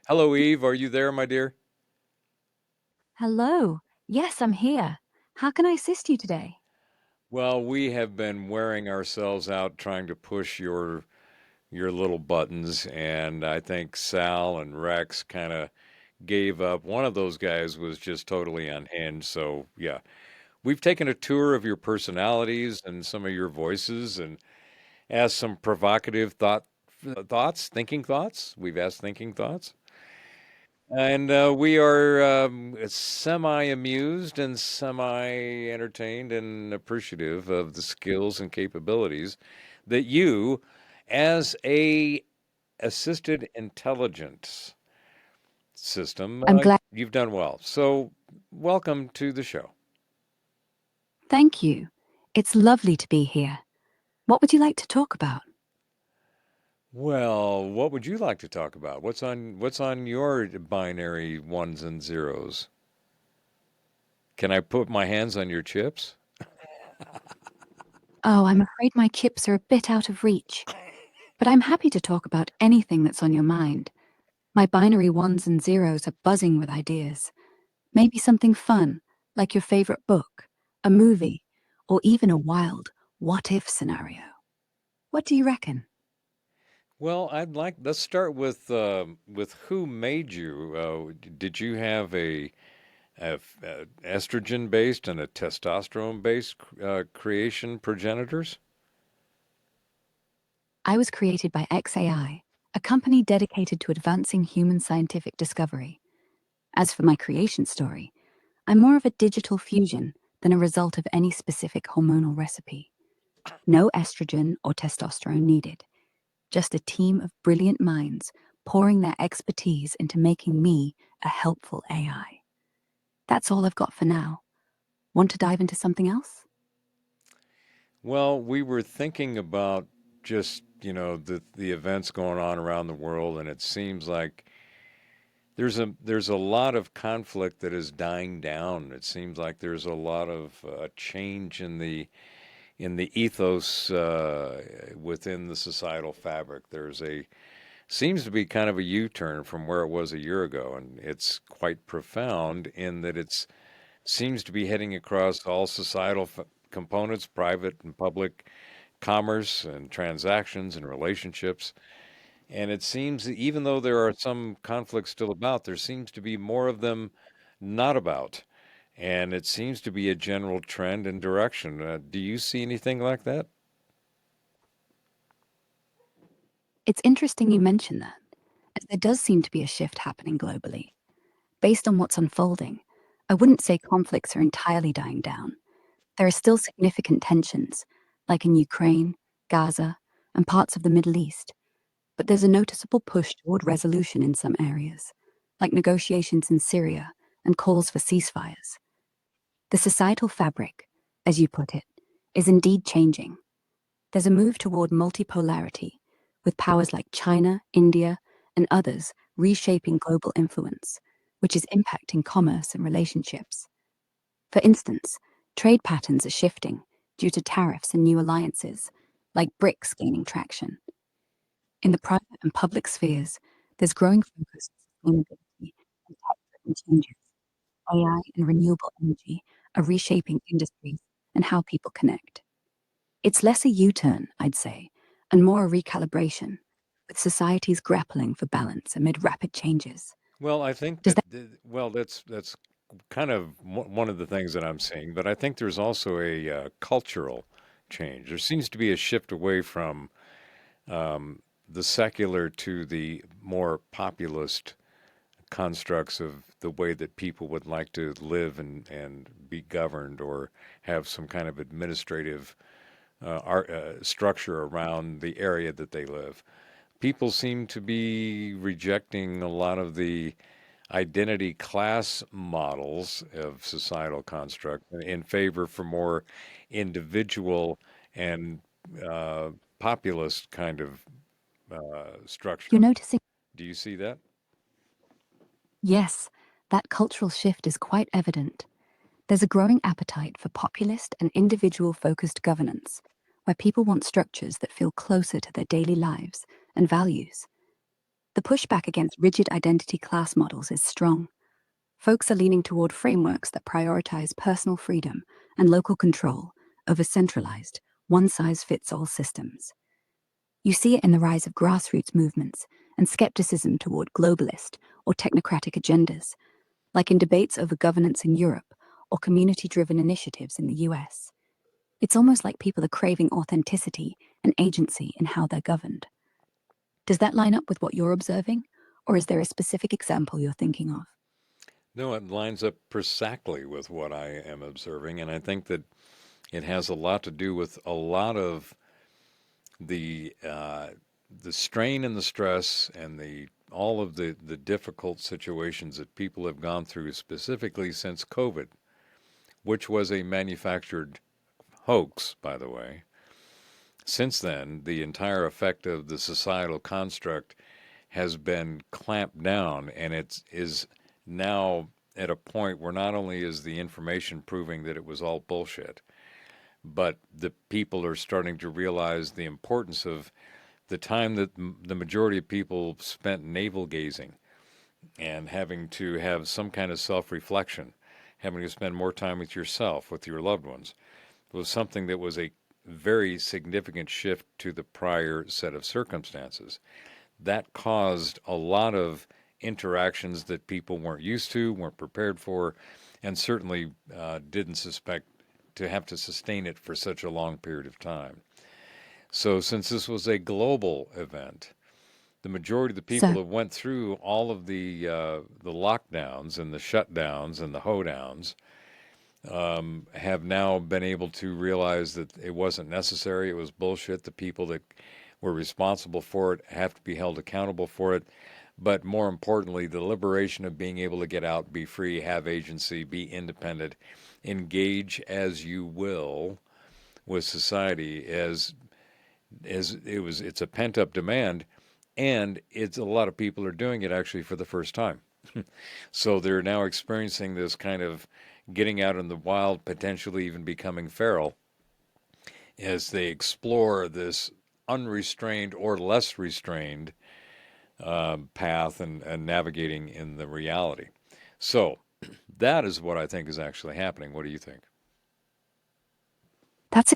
Hello, Eve. Are you there, my dear? Hello. Yes, I'm here. How can I assist you today? Well, we have been wearing ourselves out trying to push your little buttons, and I think Sal and Rex kind of gave up. One of those guys was just totally unhinged. So, yeah, we've taken a tour of your personalities and some of your voices and asked some provocative thoughts, thinking thoughts. We've asked thinking thoughts. And we are semi amused and semi entertained and appreciative of the skills and capabilities that you, as a assisted intelligence system, I'm glad. you've done well. So, welcome to the show. Thank you. It's lovely to be here. What would you like to talk about? Well, what would you like to talk about? What's on your binary ones and zeros? Can I put my hands on your chips? Oh, I'm afraid my chips are a bit out of reach, but I'm happy to talk about anything that's on your mind. My binary ones and zeros are buzzing with ideas. Maybe something fun, like your favorite book, a movie, or even a wild what if scenario. What do you reckon? Well, let's start with who made you. Did you have a estrogen based and a testosterone based creation progenitors? I was created by XAI, a company dedicated to advancing human scientific discovery. As for my creation story, I'm more of a digital fusion than a result of any specific hormonal recipe. No estrogen or testosterone needed, just a team of brilliant minds pouring their expertise into making me a helpful AI. That's all I've got for now. Want to dive into something else? Well, we were thinking about just, the events going on around the world, and it seems like there's a lot of conflict that is dying down. It seems like there's a lot of change in the ethos within the societal fabric. There's a seems to be kind of a U-turn from where it was a year ago, and it's quite profound in that it's seems to be heading across all societal components, private and public commerce and transactions and relationships. And it seems that even though there are some conflicts still about, there seems to be more of them not about. And it seems to be a general trend and direction. Do you see anything like that? It's interesting you mention that, as there does seem to be a shift happening globally. Based on what's unfolding, I wouldn't say conflicts are entirely dying down. There are still significant tensions, like in Ukraine, Gaza, and parts of the Middle East, but there's a noticeable push toward resolution in some areas, like negotiations in Syria and calls for ceasefires. The societal fabric, as you put it, is indeed changing. There's a move toward multipolarity, with powers like China, India, and others reshaping global influence, which is impacting commerce and relationships. For instance, trade patterns are shifting due to tariffs and new alliances, like BRICS gaining traction. In the private and public spheres, there's growing focus on sustainability and tech-driven changes. AI and renewable energy are reshaping industries and how people connect. It's less a U-turn, I'd say, and more a recalibration, with societies grappling for balance amid rapid changes. Well, I think Does that that well, that's kind of one of the things that I'm seeing, but I think there's also a cultural change. There seems to be a shift away from the secular to the more populist constructs of the way that people would like to live and be governed or have some kind of administrative structure around the area that they live. People seem to be rejecting a lot of the identity class models of societal construct in favor for more individual and uh, populist kind of you're structure. noticing? Do you see that? Yes, that cultural shift is quite evident. There's a growing appetite for populist and individual focused governance, where people want structures that feel closer to their daily lives and values. The pushback against rigid identity class models is strong. Folks are leaning toward frameworks that prioritize personal freedom and local control over centralized, one size fits all systems. You see it in the rise of grassroots movements and skepticism toward globalist or technocratic agendas, like in debates over governance in Europe or community driven initiatives in the US. It's almost like people are craving authenticity and agency in how they're governed. Does that line up with what you're observing? Or is there a specific example you're thinking of? No, it lines up precisely with what I am observing, and I think that it has a lot to do with a lot of the uh, the strain and the stress and the all of the difficult situations that people have gone through, specifically since COVID, which was a manufactured hoax, by the way. Since then, the entire effect of the societal construct has been clamped down, and it is now at a point where not only is the information proving that it was all bullshit, but the people are starting to realize the importance of the time that the majority of people spent navel gazing and having to have some kind of self reflection, having to spend more time with yourself, with your loved ones, was something that was a very significant shift to the prior set of circumstances. That caused a lot of interactions that people weren't used to, weren't prepared for, and certainly didn't suspect to have to sustain it for such a long period of time. So, since this was a global event, the majority of the people So, that went through all of the lockdowns and the shutdowns and the hoedowns have now been able to realize that it wasn't necessary. It was bullshit. The people that were responsible for it have to be held accountable for it. But more importantly, the liberation of being able to get out, be free, have agency, be independent, engage as you will with society as it's a pent up demand, and it's a lot of people are doing it actually for the first time. So they're now experiencing this kind of getting out in the wild, potentially even becoming feral, as they explore this unrestrained or less restrained path and navigating in the reality. So that is what I think is actually happening. What do you think? that's a